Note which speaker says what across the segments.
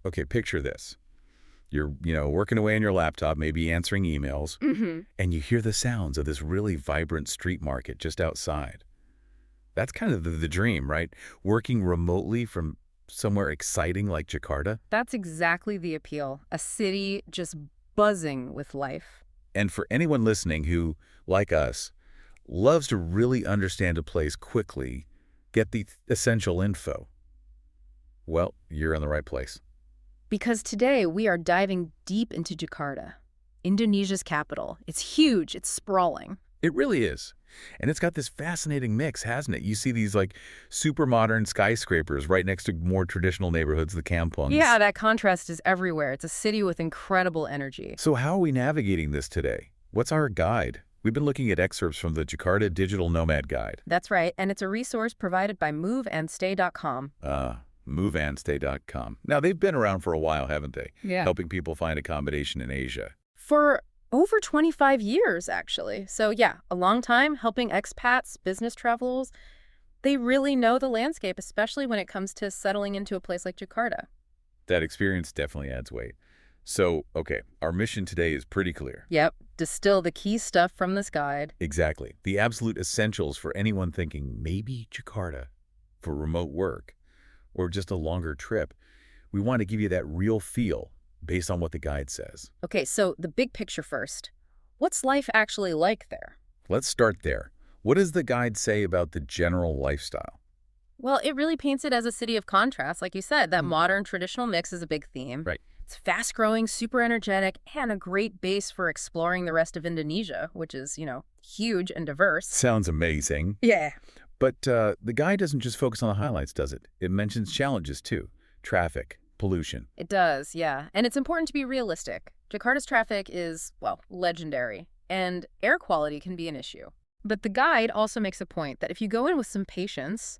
Speaker 1: Okay, picture this. You're, working away on your laptop, maybe answering emails,
Speaker 2: Hmm.
Speaker 1: and you hear the sounds of this really vibrant street market just outside. That's kind of the dream, right? Working remotely from somewhere exciting like Jakarta.
Speaker 2: That's exactly the appeal. A city just buzzing with life.
Speaker 1: And for anyone listening who, like us, loves to really understand a place quickly, get the essential info, well, you're in the right place.
Speaker 2: Because today we are diving deep into Jakarta, Indonesia's capital. It's huge, it's sprawling.
Speaker 1: It really is. And it's got this fascinating mix, hasn't it? You see these super modern skyscrapers right next to more traditional neighborhoods, the
Speaker 2: Yeah,
Speaker 1: kampungs.
Speaker 2: that contrast is everywhere. It's a city with incredible energy.
Speaker 1: So how are we navigating this today? What's our guide? We've been looking at excerpts from the Jakarta Digital Nomad Guide.
Speaker 2: That's right, and it's a resource provided by moveandstay.com.
Speaker 1: moveandstay.com. Now, they've been around for a while, haven't they?
Speaker 2: Yeah.
Speaker 1: Helping people find accommodation in Asia.
Speaker 2: For over 25 years, actually. So yeah, a long time helping expats, business travelers. They really know the landscape, especially when it comes to settling into a place like Jakarta.
Speaker 1: That experience definitely adds weight. So, okay, our mission today is pretty clear.
Speaker 2: Yep, distill the key stuff from this guide.
Speaker 1: Exactly. The absolute essentials for anyone thinking maybe Jakarta for remote work or just a longer trip. We want to give you that real feel based on what the guide says.
Speaker 2: Okay, so the big picture first. What's life actually like there?
Speaker 1: Let's start there. What does the guide say about the general lifestyle?
Speaker 2: Well, it really paints it as a city of contrast. Like you said, that modern traditional mix is a big theme.
Speaker 1: Right.
Speaker 2: It's fast growing, super energetic, and a great base for exploring the rest of Indonesia, which is, huge and diverse.
Speaker 1: Sounds amazing.
Speaker 2: Yeah.
Speaker 1: But the guide doesn't just focus on the highlights, does it? It mentions challenges too. Traffic, pollution.
Speaker 2: It does, yeah. And it's important to be realistic. Jakarta's traffic is, well, legendary, and air quality can be an issue. But the guide also makes a point that if you go in with some patience,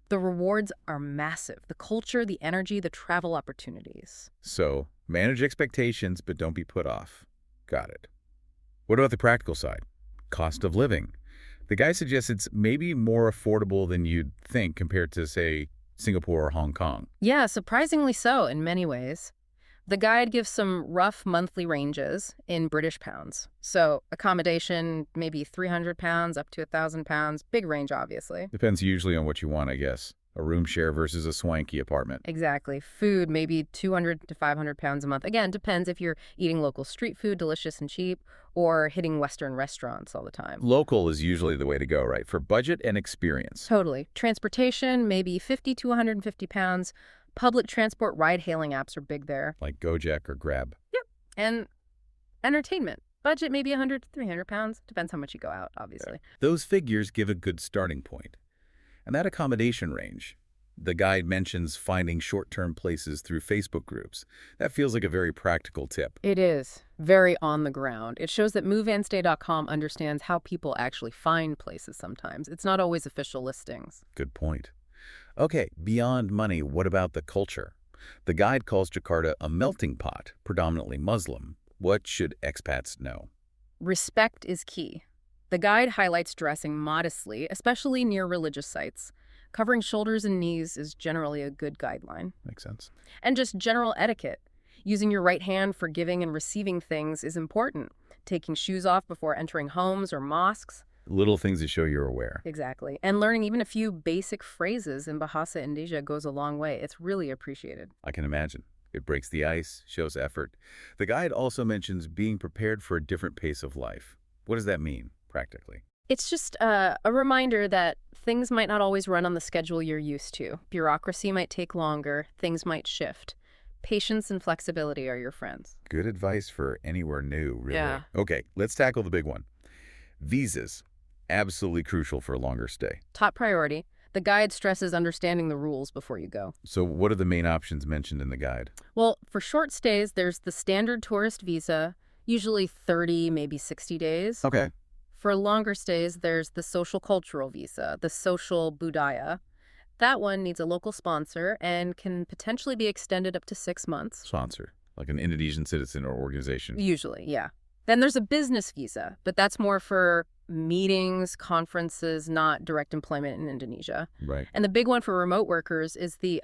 Speaker 2: the rewards are massive. The culture, the energy, the travel opportunities.
Speaker 1: So manage expectations, but don't be put off. Got it. What about the practical side? Cost of living. The guy suggests it's maybe more affordable than you'd think compared to, say, Singapore or Hong Kong.
Speaker 2: Yeah, surprisingly so in many ways. The guide gives some rough monthly ranges in British pounds. So accommodation, maybe £300 up to £1,000. Big range, obviously.
Speaker 1: Depends usually on what you want, I guess. A room share versus a swanky apartment.
Speaker 2: Exactly. Food, maybe £200 to £500 a month. Again, depends if you're eating local street food, delicious and cheap, or hitting Western restaurants all the time.
Speaker 1: Local is usually the way to go, right? For budget and experience.
Speaker 2: Totally. Transportation, maybe £50 to £150. Public transport ride-hailing apps are big there.
Speaker 1: Like Gojek or Grab.
Speaker 2: Yep. And entertainment. Budget maybe £100 to £300. Depends how much you go out, obviously.
Speaker 1: Those figures give a good starting point. And that accommodation range, the guide mentions finding short-term places through Facebook groups. That feels like a very practical tip.
Speaker 2: It is. Very on the ground. It shows that moveandstay.com understands how people actually find places sometimes. It's not always official listings.
Speaker 1: Good point. Okay, beyond money, what about the culture? The guide calls Jakarta a melting pot, predominantly Muslim. What should expats know?
Speaker 2: Respect is key. The guide highlights dressing modestly, especially near religious sites. Covering shoulders and knees is generally a good guideline.
Speaker 1: Makes sense.
Speaker 2: And just general etiquette. Using your right hand for giving and receiving things is important. Taking shoes off before entering homes or mosques.
Speaker 1: Little things that show you're aware.
Speaker 2: Exactly. And learning even a few basic phrases in Bahasa Indonesia goes a long way. It's really appreciated.
Speaker 1: I can imagine. It breaks the ice, shows effort. The guide also mentions being prepared for a different pace of life. What does that mean, practically?
Speaker 2: It's just a reminder that things might not always run on the schedule you're used to. Bureaucracy might take longer. Things might shift. Patience and flexibility are your friends.
Speaker 1: Good advice for anywhere new, really.
Speaker 2: Yeah.
Speaker 1: Okay, let's tackle the big one. Visas. Absolutely crucial for a longer stay.
Speaker 2: Top priority. The guide stresses understanding the rules before you go.
Speaker 1: So what are the main options mentioned in the guide?
Speaker 2: Well, for short stays, there's the standard tourist visa, usually 30, maybe 60 days.
Speaker 1: Okay.
Speaker 2: For longer stays, there's the social cultural visa, the social budaya. That one needs a local sponsor and can potentially be extended up to 6 months.
Speaker 1: Sponsor, like an Indonesian citizen or organization.
Speaker 2: Usually, yeah. Then there's a business visa, but that's more for meetings, conferences, not direct employment in Indonesia.
Speaker 1: Right.
Speaker 2: And the big one for remote workers is the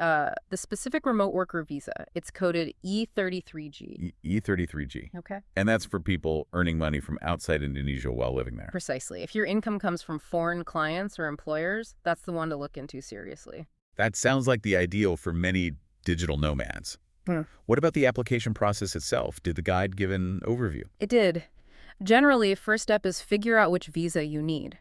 Speaker 2: specific remote worker visa. It's coded E33G.
Speaker 1: E33G.
Speaker 2: Okay.
Speaker 1: And that's for people earning money from outside Indonesia while living there.
Speaker 2: Precisely. If your income comes from foreign clients or employers, that's the one to look into seriously.
Speaker 1: That sounds like the ideal for many digital nomads. What about the application process itself? Did the guide give an overview?
Speaker 2: It did. Generally, first step is figure out which visa you need.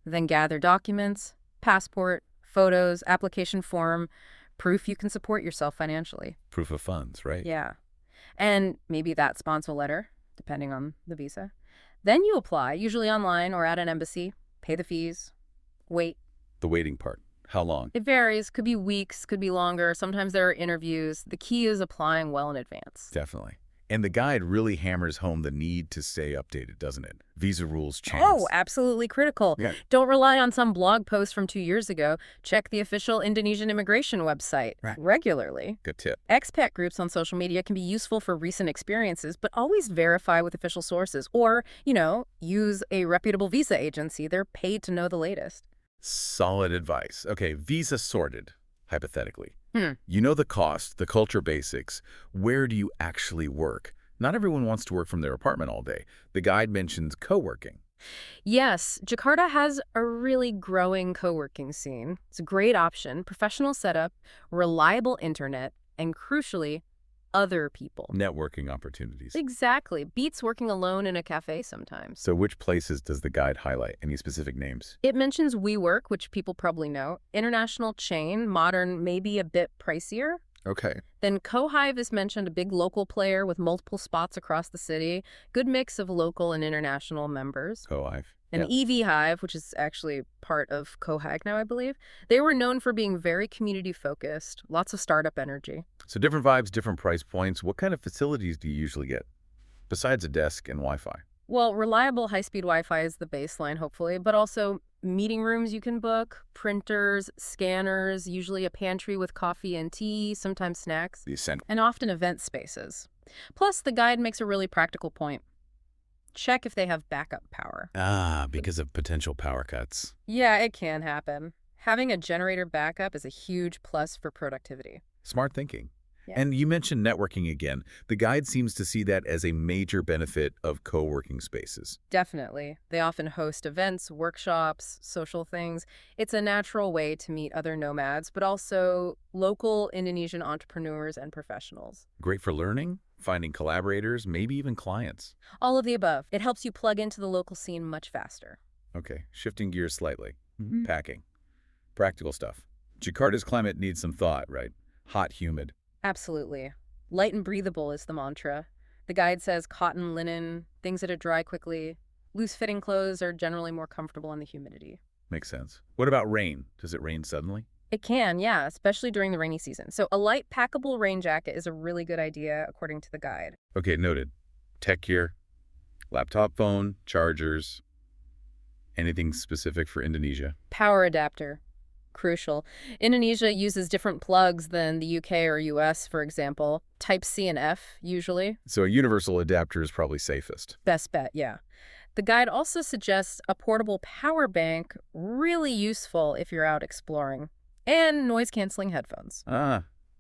Speaker 2: Then gather documents, passport, photos, application form, proof you can support yourself financially.
Speaker 1: Proof of funds, right?
Speaker 2: Yeah. And maybe that sponsor letter, depending on the visa. Then you apply, usually online or at an embassy, pay the fees, wait.
Speaker 1: The waiting part. How long?
Speaker 2: It varies. Could be weeks, could be longer. Sometimes there are interviews. The key is applying well in advance.
Speaker 1: Definitely. And the guide really hammers home the need to stay updated, doesn't it? Visa rules change.
Speaker 2: Oh, absolutely critical.
Speaker 1: Yeah.
Speaker 2: Don't rely on some blog post from 2 years ago. Check the official Indonesian immigration website regularly.
Speaker 1: Good tip.
Speaker 2: Expat groups on social media can be useful for recent experiences, but always verify with official sources or, use a reputable visa agency. They're paid to know the latest.
Speaker 1: Solid advice. Okay, visa sorted, hypothetically. You know the cost, the culture basics. Where do you actually work? Not everyone wants to work from their apartment all day. The guide mentions co-working.
Speaker 2: Yes, Jakarta has a really growing co-working scene. It's a great option, professional setup, reliable internet, and crucially, other people.
Speaker 1: Networking opportunities.
Speaker 2: Exactly. Beats working alone in a cafe sometimes.
Speaker 1: So which places does the guide highlight? Any specific names?
Speaker 2: It mentions WeWork, which people probably know. International chain, modern, maybe a bit pricier.
Speaker 1: Okay.
Speaker 2: Then CoHive is mentioned, a big local player with multiple spots across the city. Good mix of local and international members.
Speaker 1: Co-Hive.
Speaker 2: And EV Hive, which is actually part of CoHive now, I believe. They were known for being very community-focused, lots of startup energy.
Speaker 1: So different vibes, different price points. What kind of facilities do you usually get, besides a desk and Wi-Fi?
Speaker 2: Well, reliable high-speed Wi-Fi is the baseline, hopefully, but also meeting rooms you can book, printers, scanners, usually a pantry with coffee and tea, sometimes snacks,
Speaker 1: The essential.
Speaker 2: and often event spaces. Plus, the guide makes a really practical point. Check if they have backup power.
Speaker 1: Because of potential power cuts.
Speaker 2: Yeah, it can happen. Having a generator backup is a huge plus for productivity.
Speaker 1: Smart thinking.
Speaker 2: Yeah.
Speaker 1: And you mentioned networking again. The guide seems to see that as a major benefit of co-working spaces.
Speaker 2: Definitely. They often host events, workshops, social things. It's a natural way to meet other nomads, but also local Indonesian entrepreneurs and professionals.
Speaker 1: Great for learning, finding collaborators, maybe even clients.
Speaker 2: All of the above. It helps you plug into the local scene much faster.
Speaker 1: Okay, shifting gears slightly. Packing. Practical stuff. Jakarta's climate needs some thought, right? Hot, humid.
Speaker 2: Absolutely. Light and breathable is the mantra. The guide says cotton, linen, things that are dry quickly. Loose-fitting clothes are generally more comfortable in the humidity.
Speaker 1: Makes sense. What about rain? Does it rain suddenly?
Speaker 2: It can, yeah, especially during the rainy season. So a light packable rain jacket is a really good idea, according to the guide.
Speaker 1: Okay, noted. Tech gear, laptop, phone, chargers. Anything specific for Indonesia?
Speaker 2: Power adapter. Crucial. Indonesia uses different plugs than the UK or US, for example. Type C and F, usually.
Speaker 1: So a universal adapter is probably safest.
Speaker 2: Best bet, yeah. The guide also suggests a portable power bank, really useful if you're out exploring. And noise-canceling headphones.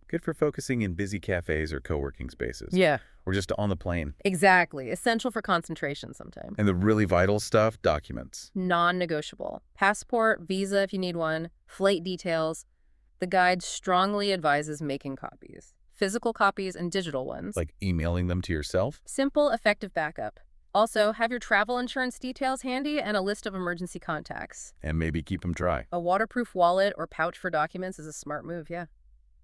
Speaker 1: Good for focusing in busy cafes or co-working spaces.
Speaker 2: Yeah.
Speaker 1: Or just on the plane.
Speaker 2: Exactly. Essential for concentration sometimes.
Speaker 1: And the really vital stuff, documents.
Speaker 2: Non-negotiable. Passport, visa if you need one, flight details. The guide strongly advises making copies. Physical copies and digital ones.
Speaker 1: Like emailing them to yourself?
Speaker 2: Simple, effective backup. Also, have your travel insurance details handy and a list of emergency contacts.
Speaker 1: And maybe keep them dry.
Speaker 2: A waterproof wallet or pouch for documents is a smart move, yeah.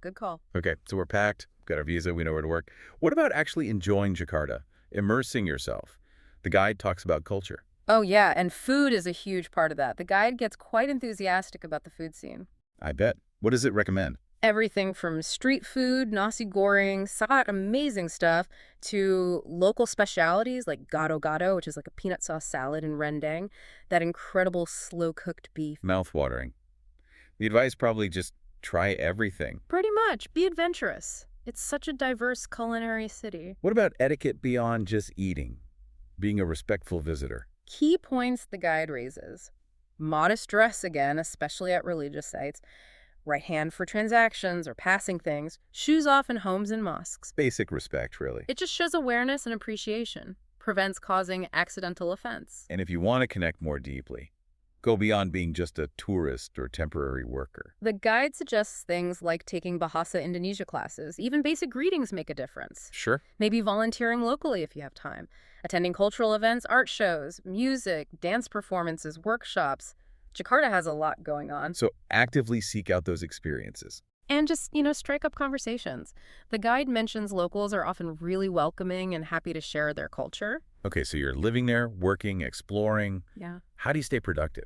Speaker 2: Good call.
Speaker 1: Okay, so we're packed, got our visa, we know where to work. What about actually enjoying Jakarta? Immersing yourself? The guide talks about culture.
Speaker 2: Oh, yeah, and food is a huge part of that. The guide gets quite enthusiastic about the food scene.
Speaker 1: I bet. What does it recommend?
Speaker 2: Everything from street food, nasi goreng, amazing stuff, to local specialities like gado-gado, which is like a peanut sauce salad, and rendang, that incredible slow-cooked beef.
Speaker 1: Mouth-watering. The advice probably just try everything.
Speaker 2: Pretty much. Be adventurous. It's such a diverse culinary city.
Speaker 1: What about etiquette beyond just eating? Being a respectful visitor?
Speaker 2: Key points the guide raises. Modest dress again, especially at religious sites. Right hand for transactions or passing things. Shoes off in homes and mosques.
Speaker 1: Basic respect, really.
Speaker 2: It just shows awareness and appreciation. Prevents causing accidental offense.
Speaker 1: And if you want to connect more deeply, go beyond being just a tourist or temporary worker.
Speaker 2: The guide suggests things like taking Bahasa Indonesia classes. Even basic greetings make a difference.
Speaker 1: Sure.
Speaker 2: Maybe volunteering locally if you have time. Attending cultural events, art shows, music, dance performances, workshops. Jakarta has a lot going on.
Speaker 1: So actively seek out those experiences.
Speaker 2: And just, strike up conversations. The guide mentions locals are often really welcoming and happy to share their culture.
Speaker 1: Okay, so you're living there, working, exploring.
Speaker 2: Yeah.
Speaker 1: How do you stay productive?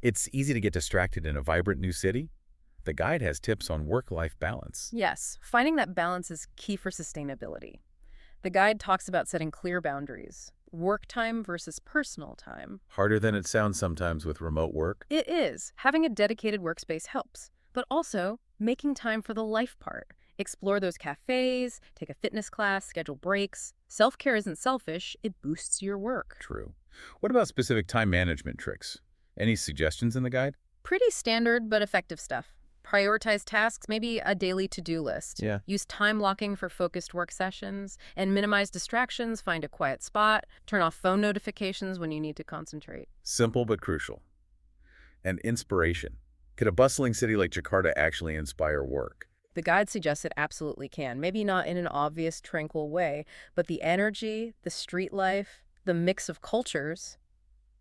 Speaker 1: It's easy to get distracted in a vibrant new city. The guide has tips on work-life balance.
Speaker 2: Yes, finding that balance is key for sustainability. The guide talks about setting clear boundaries. Work time versus personal time.
Speaker 1: Harder than it sounds sometimes with remote work.
Speaker 2: It is. Having a dedicated workspace helps. But also, making time for the life part. Explore those cafes, take a fitness class, schedule breaks. Self-care isn't selfish, it boosts your work.
Speaker 1: True. What about specific time management tricks? Any suggestions in the guide?
Speaker 2: Pretty standard but effective stuff. Prioritize tasks, maybe a daily to-do list.
Speaker 1: Yeah.
Speaker 2: Use time blocking for focused work sessions, and minimize distractions, find a quiet spot, turn off phone notifications when you need to concentrate.
Speaker 1: Simple but crucial. And inspiration. Could a bustling city like Jakarta actually inspire work?
Speaker 2: The guide suggests it absolutely can. Maybe not in an obvious, tranquil way, but the energy, the street life, the mix of cultures,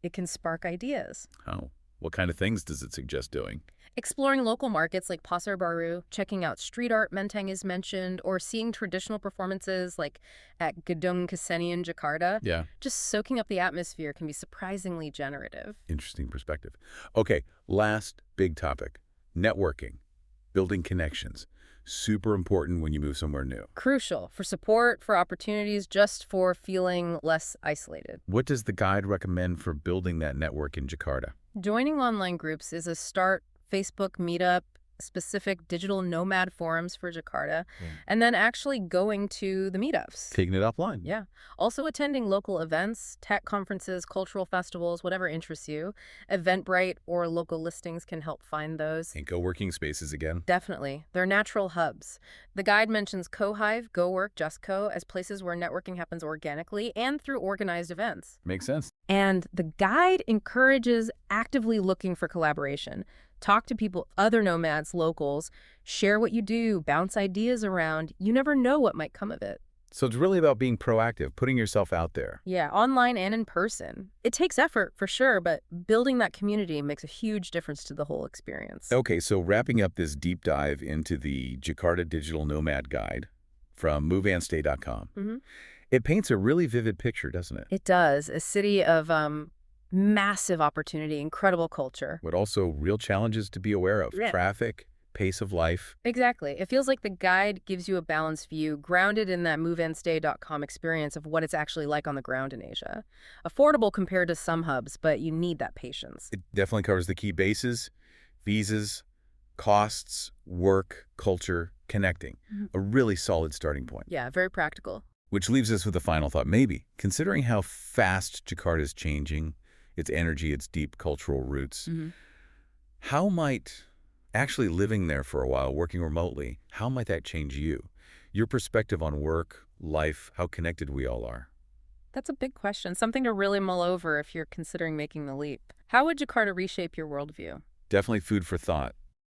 Speaker 2: it can spark ideas.
Speaker 1: Oh, what kind of things does it suggest doing?
Speaker 2: Exploring local markets like Pasar Baru, checking out street art Menteng is mentioned, or seeing traditional performances like at Gedung Kesenian in Jakarta.
Speaker 1: Yeah.
Speaker 2: Just soaking up the atmosphere can be surprisingly generative.
Speaker 1: Interesting perspective. Okay, last big topic. Networking. Building connections. Super important when you move somewhere new.
Speaker 2: Crucial for support, for opportunities, just for feeling less isolated.
Speaker 1: What does the guide recommend for building that network in Jakarta?
Speaker 2: Joining online groups is a start. Facebook meetup, specific digital nomad forums for Jakarta, and then actually going to the meetups.
Speaker 1: Taking it offline.
Speaker 2: Yeah. Also attending local events, tech conferences, cultural festivals, whatever interests you. Eventbrite or local listings can help find those.
Speaker 1: And co-working spaces again.
Speaker 2: Definitely. They're natural hubs. The guide mentions CoHive, GoWork, JustCo as places where networking happens organically and through organized events.
Speaker 1: Makes sense.
Speaker 2: And the guide encourages actively looking for collaboration. Talk to people, other nomads, locals, share what you do, bounce ideas around. You never know what might come of it.
Speaker 1: So it's really about being proactive, putting yourself out there.
Speaker 2: Yeah, online and in person. It takes effort for sure, but building that community makes a huge difference to the whole experience.
Speaker 1: Okay, so wrapping up this deep dive into the Jakarta Digital Nomad Guide from moveandstay.com. It paints a really vivid picture, doesn't it?
Speaker 2: It does. A city of massive opportunity, incredible culture.
Speaker 1: But also real challenges to be aware of.
Speaker 2: Yeah.
Speaker 1: Traffic, pace of life.
Speaker 2: Exactly. It feels like the guide gives you a balanced view, grounded in that moveandstay.com experience of what it's actually like on the ground in Asia. Affordable compared to some hubs, but you need that patience.
Speaker 1: It definitely covers the key bases, visas, costs, work, culture, connecting. A really solid starting point.
Speaker 2: Yeah, very practical.
Speaker 1: Which leaves us with a final thought. Maybe, considering how fast Jakarta is changing, its energy, its deep cultural roots, how might actually living there for a while, working remotely, how might that change you? Your perspective on work, life, how connected we all are.
Speaker 2: That's a big question, something to really mull over if you're considering making the leap. How would Jakarta reshape your worldview?
Speaker 1: Definitely food for thought.